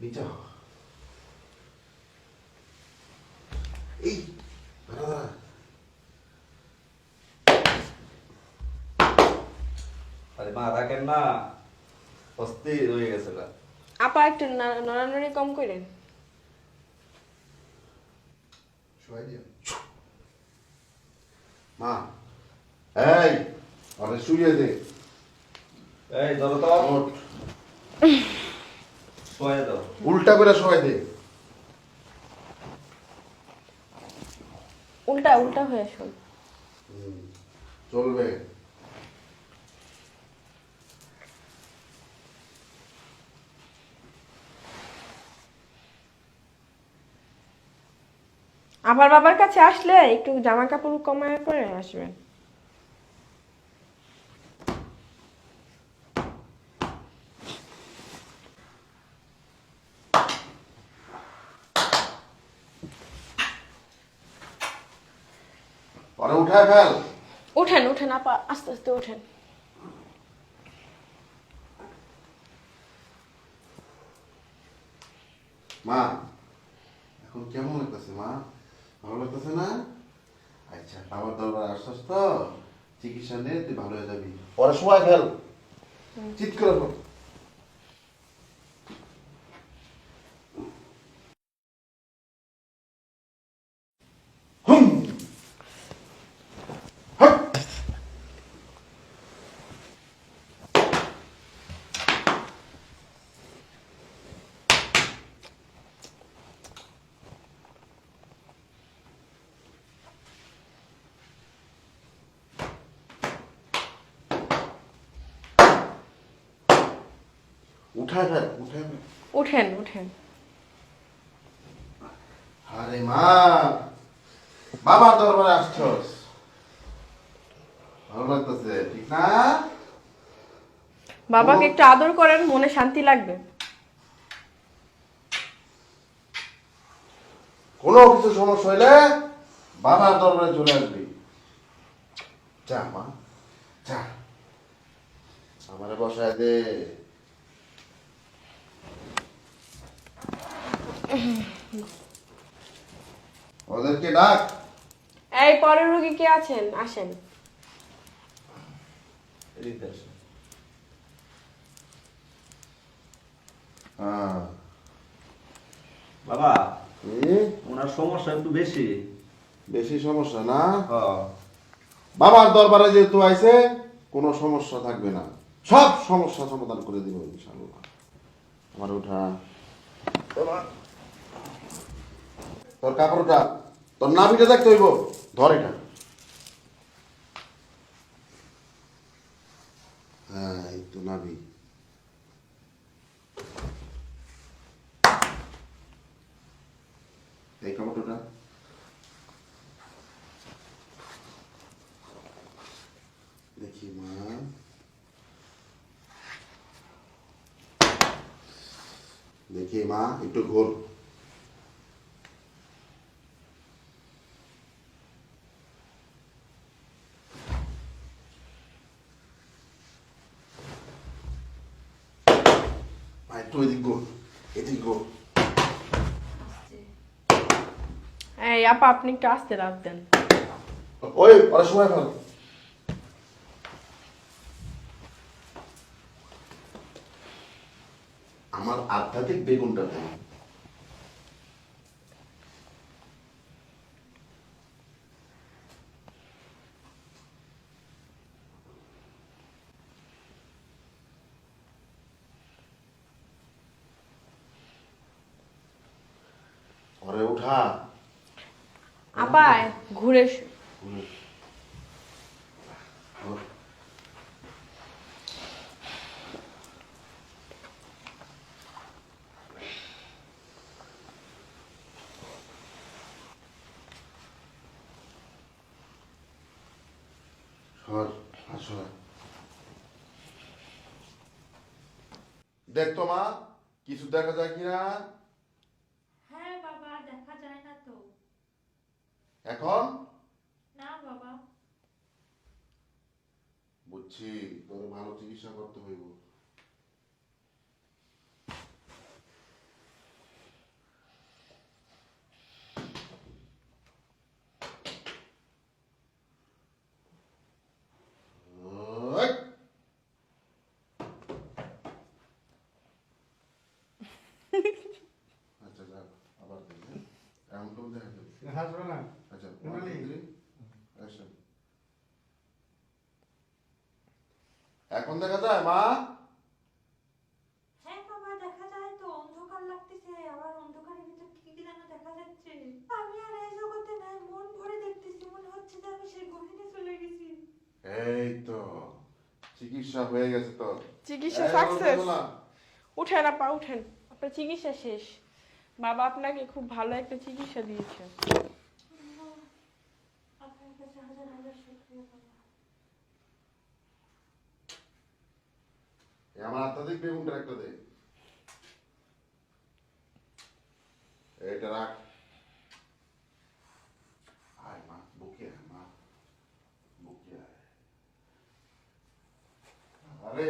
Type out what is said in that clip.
নিচে এই দাঁড়া আরে মা রাখেন না, অস্থির হয়ে গেছে না। আপা একটু নড়ানড়ি কম করেন। শোয়াই দিও মা। এই আরে শুয়ে দে। এই ধরো তো, ওঠ। শোয়া দাও। উল্টা করে শোয়াই দে। উল্টা উল্টা হয়ে শোন। চলবে। আমার বাবার কাছে আসলে একটু জামা কাপড় কমায় পরে আসবেন। পরে উঠায় ফেল। উঠেন উঠেন আপা, আস্তে আস্তে উঠেন। মা এখন কেমন লাগতেছে মা? ভালো লাগতেছে না? আচ্ছা বাবার দরবার আসছস তো, চিকিৎসা নে, তুই ভালো হয়ে যাবি। পরে শোয়াই ফেল, চিৎ করে ফেল। হুম হাট। উঠায় ফেল, উঠায় ফেল। উঠেন উঠেন। আরে মা, বাবার দরবারে আসছস, ভালো লাগতেছে ঠিক না? বাবাকে একটু আদর করেন, মনে শান্তি লাগবে। কোনো কিছু সমস্যা হইলে বাবার দরবারে চলে আসবি। যা মা যা, আমারে বসায় দে। ওদেরকে ডাক। এই পরের রোগী কে আছেন? আসেন। এদিকে আসো। হ্যাঁ। বাবা, হুম? ওনার সমস্যা একটু বেশি। বেশি সমস্যা না? হ্যাঁ। বাবার দরবারে যেহেতু আইছে, কোনো সমস্যা থাকবে না, সব সমস্যা সমাধান করে দিব ইনশাআল্লাহ। আমার উঠা। তোর কাপড়টা, তোর নাভিটা দেখতে হইব। ধর এটা। হ্যাঁ এই তো নাভি। এই কাপড়টা দেখি মা। দেখি মা, একটু ঘোর। একটু এদিক ঘোর, এদিক ঘোর। এই আপা আপনি একটু আস্তে রাখ দেন। ওই ওরা সময় ফেল। আমার আধ্যাত্মিক বেগুনটা দেয়। ওরে উঠা। আপা ঘুরে ঘোর। সর, আসো। দেখ তো মা, কিছু দেখা যায় কিনা হ্যাঁ বাবা, দেখা যায় না তো। এখন? না বাবা। বুঝছি, তোর ভালো চিকিৎসা করতে হইব। হাসবে না আচ্ছা এমনি? 1 2 3 অ্যাকশন এখন দেখা যায় মা হ্যাঁ বাবা দেখা যায় তো, অন্ধকার লাগতেছে, আবার অন্ধকারের ভিতর কি কি যেন দেখা যাচ্ছে। আমি আর এই জগতে নাই, মন ভরে দেখতেছি, মনে হচ্ছে যে আমি সেই গহীনে চলে গেছি। এই তো চিকিৎসা হয়ে গেছে তো চিকিৎসা এই, সাকসেস। বলো না। উঠেন আপা উঠেন, আপনার চিকিৎসা শেষ। বাবা আপনাকে খুব ভালো একটা চিকিৎসা দিয়েছে। আপনার কাছে হাজার হাজার শুকরিয়া বাবা। এই আমার আত্মাধিক বেগুনটা একটা দে এইটা রাখ আয় মা বুকে আয় মা বুকে আয় আরে